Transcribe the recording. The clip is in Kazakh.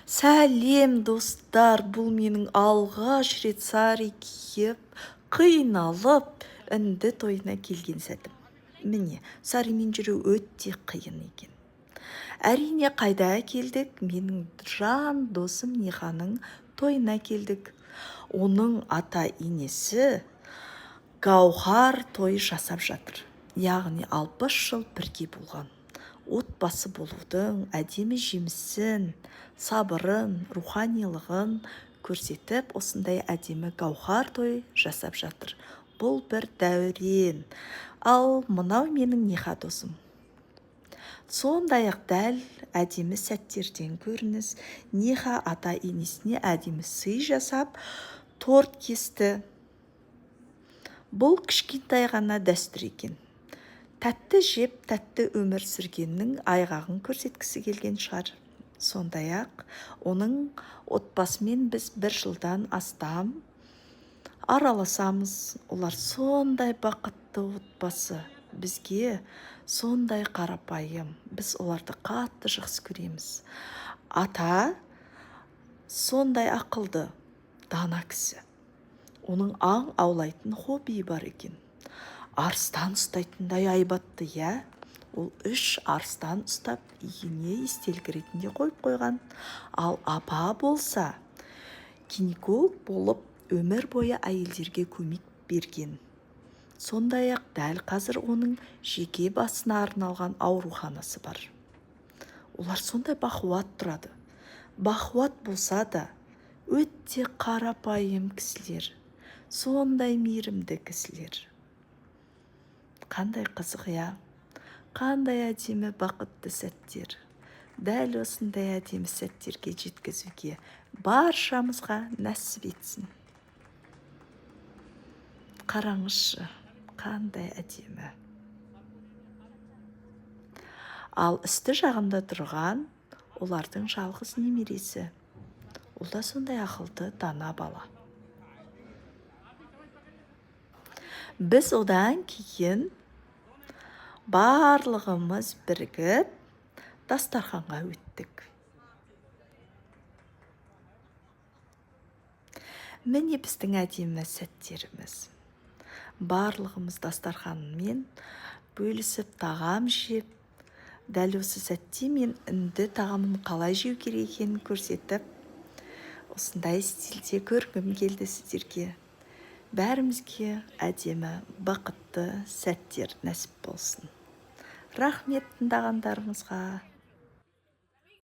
Сәлем достар, бұл менің алғаш рет сари киіп, қиналып, үнді тойына келген сәтім. Міне, сарымен жүру өте қиын екен. Әрине қайда келдік? Менің жан досым Ниханың тойына келдік. Оның ата енесі Гаухар той жасап жатыр. Яғни 60 жыл бірге болған. Отбасы болудың әдемі жемісін, сабырын, руханилығын көрсетіп, осындай әдемі Гаухар той жасап жатыр. Бұл бір дәурен. Ал мынау менің Ниха досым. Сондай-ақ дәл әдемі сәттерден көрініс. Ниха ата енесіне әдемі сый жасап, торт кесті. Бұл кішкентай ғана дәстүр екен. Тәтті жеп, тәтті өмір сүргеннің айғағын көрсеткісі келген шығар. Сондай-ақ оның отбасымен біз 1 жылдан астам араласамыз. Олар сондай бақытты отбасы. Бізге сондай қарапайым. Біз оларды қатты жақсы көреміз. Ата сондай ақылды, дана кісі. Оның аң аулайтын хоббиі бар екен. Арыстан ұстайтындай айбатты, я? Ол 3 арыстан ұстап, иіне естелік ретінде қойып қойған. Ал апа болса, гинеколог болып, өмір бойы әйелдерге көмек берген. Сондай-ақ дәл қазір оның жеке басына арналған ауруханасы бар. Олар сондай бақуат тұрады. Бақуат болса да, өте қарапайым кісілер. Сондай мейірімді кісілер. Қандай қызық, я? Қандай әдемі бақытты сәттер. Дәл осындай әдемі сәттерге жеткізуге баршамызға нәсіп етсін. Қараңызшы, қандай әдемі. Ал үсті жағында тұрған олардың жалғыз немересі. Ол да сондай ақылды, дана бала. Біз одан кейін барлығымыз бірігіп дастарханға өттік. Міне біздің әдемі сәттеріміз. Барлығымыз дастарханмен бөлісіп тағам жеп, дәл осы сәтте мен үнді тағамын қалай жеу керек екенін көрсетіп, осындай стильде көргім келді сіздерге. Бәрімізге әдемі, бақытты сәттер нәсіп болсын. Рахмет тыңдағандарыңызға.